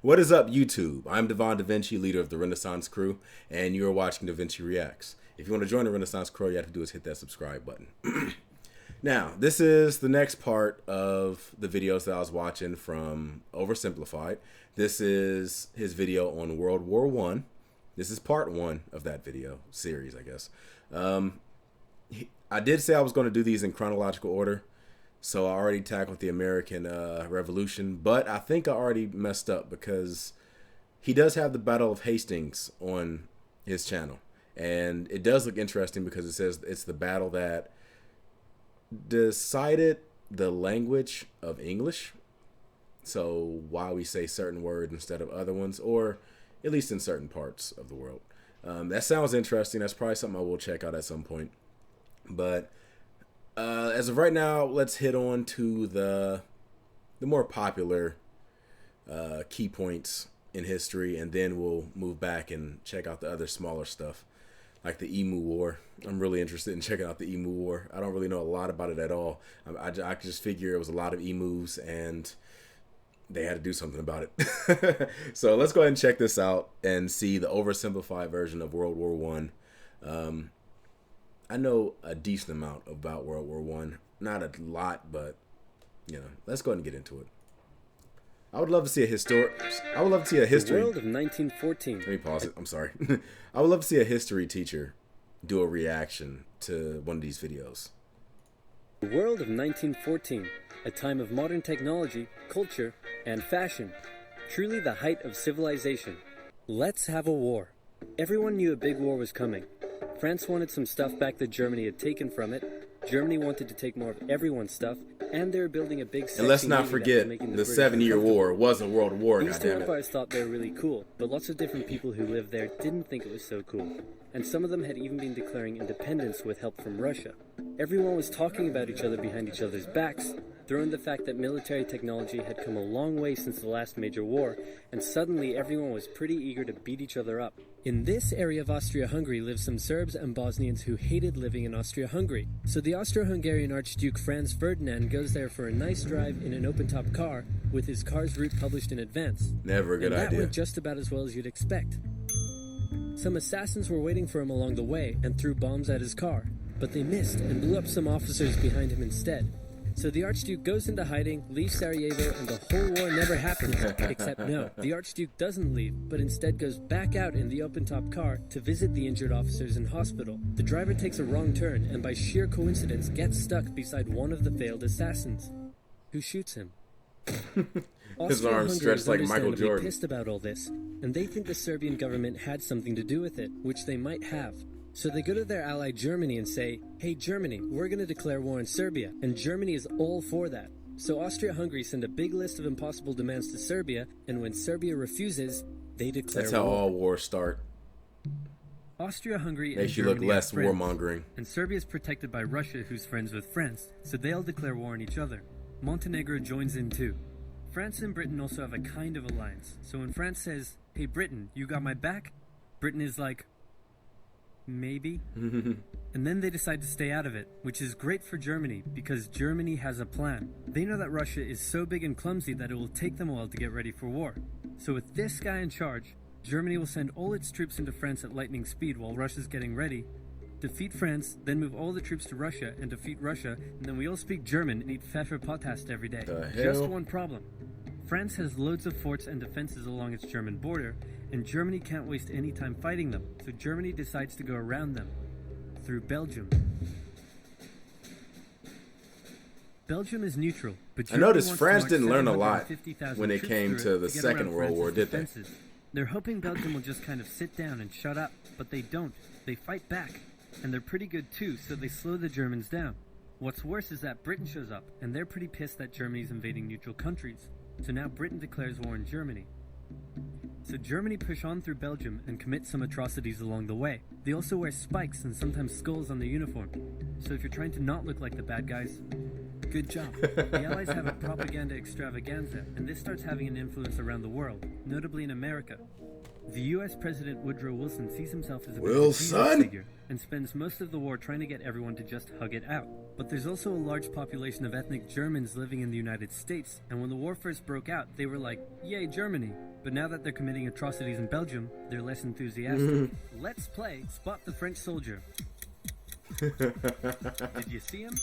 What is up, YouTube? I'm DaVinci, leader of the Renaissance Crew, and you are watching DaVinci Reacts. If you want to join the Renaissance Crew, all you have to do is hit that subscribe button. Now, this is the next part of the videos that I was watching from Oversimplified. This is his video on World War I. This is part one of that video series, I guess. I did say I was going to do these in chronological order. So I already tackled the American Revolution, but I think I already messed up because he does have the Battle of Hastings on his channel. And it does look interesting because it says it's the battle that decided the language of English. So why we say certain words instead of other ones, or at least in certain parts of the world. That sounds interesting. That's probably something I will check out at some point. But as of right now, let's hit on to the more popular key points in history, and then we'll move back and check out the other smaller stuff, like the Emu War. I'm really interested in checking out the Emu War. I don't really know a lot about it at all. I just figure it was a lot of emus, and they had to do something about it. So let's go ahead and check this out and see the oversimplified version of World War I. I know a decent amount about World War I. Not a lot, but, you know, let's go ahead and get into it. I would love to see a history. The world of 1914. Let me pause it. I'm sorry. I would love to see a history teacher do a reaction to one of these videos. The world of 1914. A time of modern technology, culture, and fashion. Truly the height of civilization. Let's have a war. Everyone knew a big war was coming. France wanted some stuff back that Germany had taken from it. Germany wanted to take more of everyone's stuff, and they were building a big. And let's not forget, the 7-Year War was a world war. These two empires thought they were really cool, but lots of different people who lived there didn't think it was so cool. And some of them had even been declaring independence with help from Russia. Everyone was talking about each other behind each other's backs, throwing the fact that military technology had come a long way since the last major war, and suddenly everyone was pretty eager to beat each other up. In this area of Austria-Hungary lived some Serbs and Bosnians who hated living in Austria-Hungary. So the Austro-Hungarian Archduke Franz Ferdinand goes there for a nice drive in an open-top car with his car's route published in advance. Never a good idea. And that went just about as well as you'd expect. Some assassins were waiting for him along the way and threw bombs at his car, but they missed and blew up some officers behind him instead. So the Archduke goes into hiding, leaves Sarajevo, and the whole war never happens. Except no, the Archduke doesn't leave, but instead goes back out in the open-top car to visit the injured officers in hospital. The driver takes a wrong turn and by sheer coincidence gets stuck beside one of the failed assassins, who shoots him. His arms stretched like Michael Jordan. Pissed about all this, and they think the Serbian government had something to do with it, which they might have. So they go to their ally Germany and say, "Hey Germany, we're going to declare war on Serbia," and Germany is all for that. So Austria-Hungary send a big list of impossible demands to Serbia, and when Serbia refuses, they declare war. That's how all wars start. Austria-Hungary and Makes you Germany look less are friends, warmongering. and Serbia is protected by Russia, who's friends with France, so they'll declare war on each other. Montenegro joins in too. France and Britain also have a kind of alliance, so when France says, "Hey Britain, you got my back?" Britain is like, maybe. And then they decide to stay out of it, which is great for Germany because Germany has a plan. They know that Russia is so big and clumsy that it will take them a while to get ready for war. So with this guy in charge, Germany will send all its troops into France at lightning speed while Russia's getting ready, defeat France, then move all the troops to Russia and defeat Russia, and then we all speak German and eat Pfefferpottast every day. Just one problem. France has loads of forts and defenses along its German border, and Germany can't waste any time fighting them, so Germany decides to go around them, through Belgium. Belgium is neutral, but Germany I noticed wants France to didn't march learn a lot 750,000 when it troops came through to it the get Second around World War, France's did they? defenses. They're hoping Belgium will just kind of sit down and shut up, but they don't. They fight back, and they're pretty good too, so they slow the Germans down. What's worse is that Britain shows up, and they're pretty pissed that Germany's invading neutral countries. So now Britain declares war on Germany. So Germany push on through Belgium and commit some atrocities along the way. They also wear spikes and sometimes skulls on their uniform. So if you're trying to not look like the bad guys, Good job. The Allies have a propaganda extravaganza, and this starts having an influence around the world, notably in America. The U.S. President Woodrow Wilson sees himself as a bit of a Jesus figure and spends most of the war trying to get everyone to just hug it out. But there's also a large population of ethnic Germans living in the United States, and when the war first broke out, they were like, yay, Germany. But now that they're committing atrocities in Belgium, they're less enthusiastic. Let's play Spot the French Soldier. Did you see him?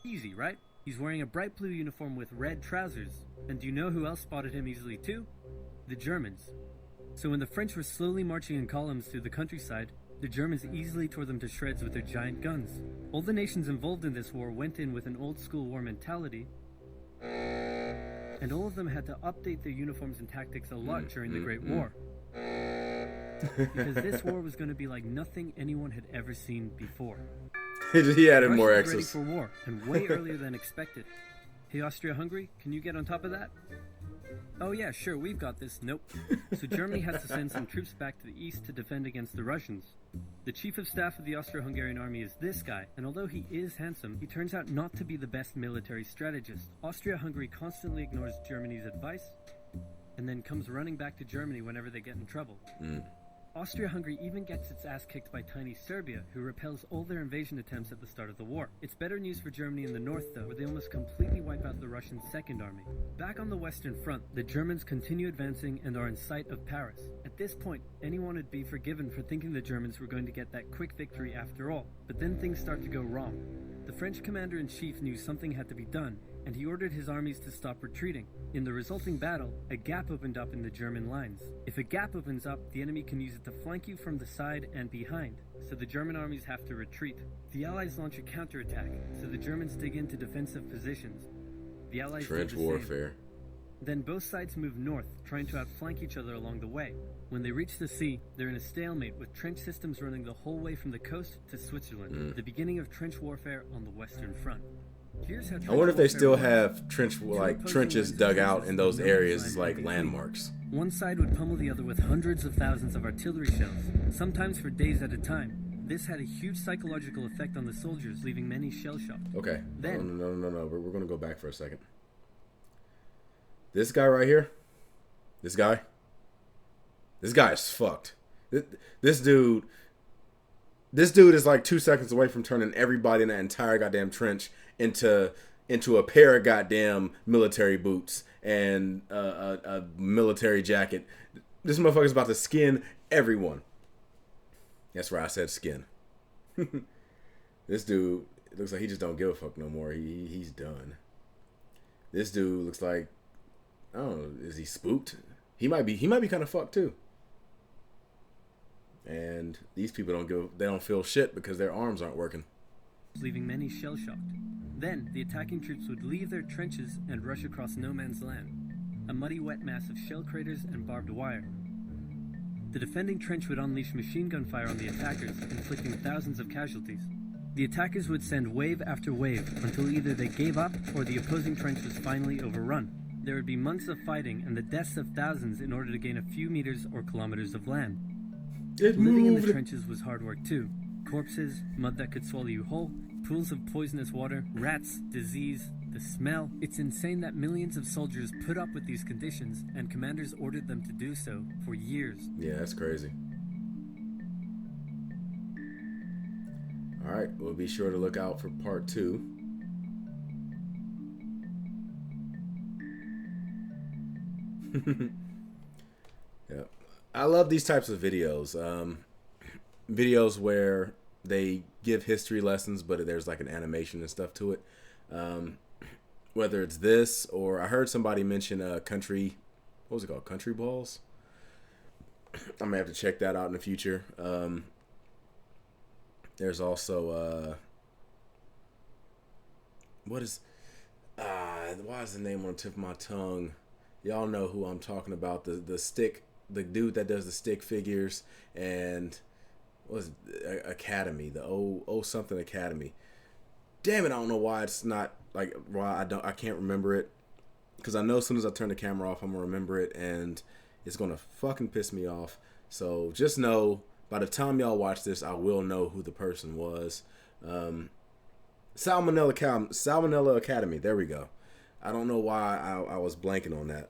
Easy, right? He's wearing a bright blue uniform with red trousers. And do you know who else spotted him easily too? The Germans. So when the French were slowly marching in columns through the countryside, the Germans easily tore them to shreds with their giant guns. All the nations involved in this war went in with an old-school war mentality, and all of them had to update their uniforms and tactics a lot during the Great War. Because this war was going to be like nothing anyone had ever seen before. He added more Russia was ready X's. for war, and way earlier than expected. Hey, Austria-Hungary, can you get on top of that? Oh yeah, sure, we've got this. Nope. So Germany has to send some troops back to the east to defend against the Russians. The chief of staff of the Austro-Hungarian army is this guy, and although he is handsome, he turns out not to be the best military strategist. Austria-Hungary constantly ignores Germany's advice, and then comes running back to Germany whenever they get in trouble. Austria-Hungary even gets its ass kicked by tiny Serbia, who repels all their invasion attempts at the start of the war. It's better news for Germany in the north, though, where they almost completely wipe out the Russian Second Army. Back on the Western Front, the Germans continue advancing and are in sight of Paris. At this point, anyone would be forgiven for thinking the Germans were going to get that quick victory after all. But then things start to go wrong. The French commander-in-chief knew something had to be done, and he ordered his armies to stop retreating. In the resulting battle, a gap opened up in the German lines. If a gap opens up, the enemy can use it to flank you from the side and behind, so the German armies have to retreat. The Allies launch a counterattack, so the Germans dig into defensive positions. The Allies Trench do the warfare. same. Then both sides move north, trying to outflank each other along the way. When they reach the sea, they're in a stalemate with trench systems running the whole way from the coast to Switzerland, the beginning of trench warfare on the Western Front. Here's how I wonder if they still warfare have trenches dug out in those areas as like landmarks. One side would pummel the other with hundreds of thousands of artillery shells, sometimes for days at a time. This had a huge psychological effect on the soldiers, leaving many shell-shocked. Okay. Then, No. We're going to go back for a second. This guy right here. This guy is fucked. This dude is like 2 seconds away from turning everybody in that entire goddamn trench into a pair of goddamn military boots and a military jacket. This motherfucker's about to skin everyone. That's right, I said skin. This dude looks like he just don't give a fuck no more. He's done. This dude looks like, I don't know, is he spooked? He might be kind of fucked too. And these people don't feel shit because their arms aren't working. leaving many shell-shocked. Then, the attacking troops would leave their trenches and rush across no man's land, a muddy wet mass of shell craters and barbed wire. The defending trench would unleash machine gun fire on the attackers, inflicting thousands of casualties. The attackers would send wave after wave until either they gave up or the opposing trench was finally overrun. There would be months of fighting and the deaths of thousands in order to gain a few meters or kilometers of land. Living in the trenches was hard work too. Corpses, mud that could swallow you whole, pools of poisonous water, rats, disease, the smell. It's insane that millions of soldiers put up with these conditions, and commanders ordered them to do so for years. Yeah, that's crazy. Alright, we'll be sure to look out for part 2. Yeah. I love these types of videos. Videos where they give history lessons, but there's like an animation and stuff to it. Whether it's this or I heard somebody mention country, what was it called? Country balls? I may have to check that out in the future. There's also why is the name on the tip of my tongue? Y'all know who I'm talking about. The dude that does the stick figures, and what was it? Academy, the O something Academy. Damn it, I don't know why it's not like why I can't remember it, because I know as soon as I turn the camera off I'm gonna remember it and it's gonna fucking piss me off. So just know by the time y'all watch this I will know who the person was. Salmonella Academy. There we go. I don't know why I was blanking on that.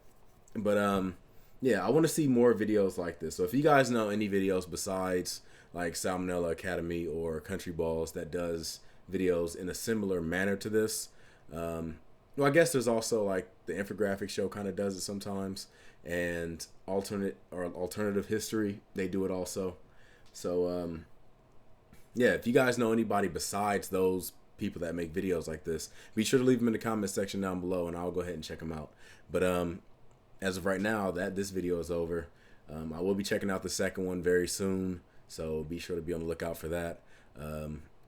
But yeah, I want to see more videos like this. So if you guys know any videos besides like Salmonella Academy or Country Balls that does videos in a similar manner to this, well, I guess there's also like the infographic show kind of does it sometimes, and alternative history, they do it also. So yeah, if you guys know anybody besides those people that make videos like this, be sure to leave them in the comment section down below, and I'll go ahead and check them out. But as of right now, that this video is over, I will be checking out the second one very soon, so be sure to be on the lookout for that.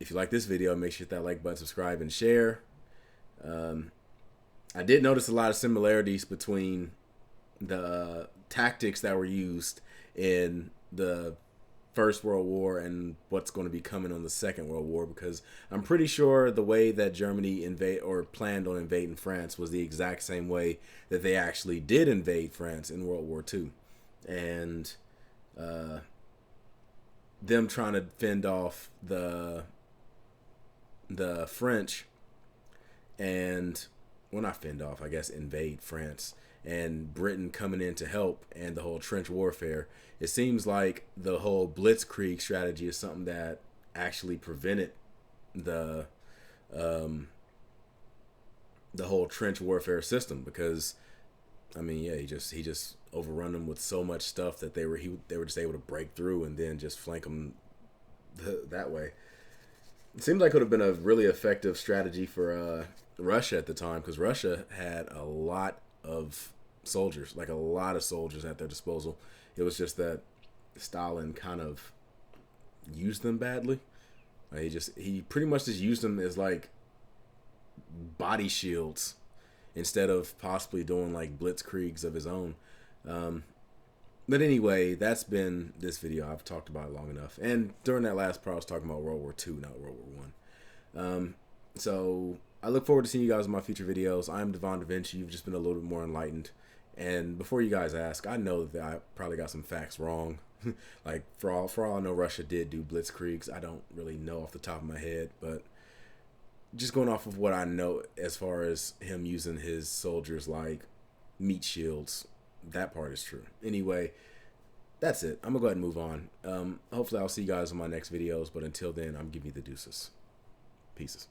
If you like this video, make sure to hit that like button, subscribe, and share. I did notice a lot of similarities between the tactics that were used in the First World War and what's going to be coming on the Second World War, because I'm pretty sure the way that Germany planned on invading France was the exact same way that they actually did invade France in World War II. And them trying to fend off the French, and well, not fend off, I guess invade France, and Britain coming in to help, and the whole trench warfare. It seems like the whole blitzkrieg strategy is something that actually prevented the whole trench warfare system, because I mean, yeah, he just overrun them with so much stuff that they were just able to break through and then just flank them that way. It seems like it would have been a really effective strategy for Russia at the time, because Russia had a lot of soldiers, like a lot of soldiers at their disposal. It was just that Stalin kind of used them badly. He pretty much just used them as like body shields instead of possibly doing like blitzkriegs of his own. But anyway, that's been this video. I've talked about it long enough. And during that last part, I was talking about World War II, not World War I. So I look forward to seeing you guys in my future videos. I'm DaVinci. You've just been a little bit more enlightened. And before you guys ask, I know that I probably got some facts wrong. Like for all I know, Russia did do blitzkriegs. I don't really know off the top of my head, but just going off of what I know as far as him using his soldiers like meat shields, that part is true. Anyway, that's it. I'm gonna go ahead and move on. Hopefully I'll see you guys in my next videos, but until then, I'm giving you the deuces. Peace.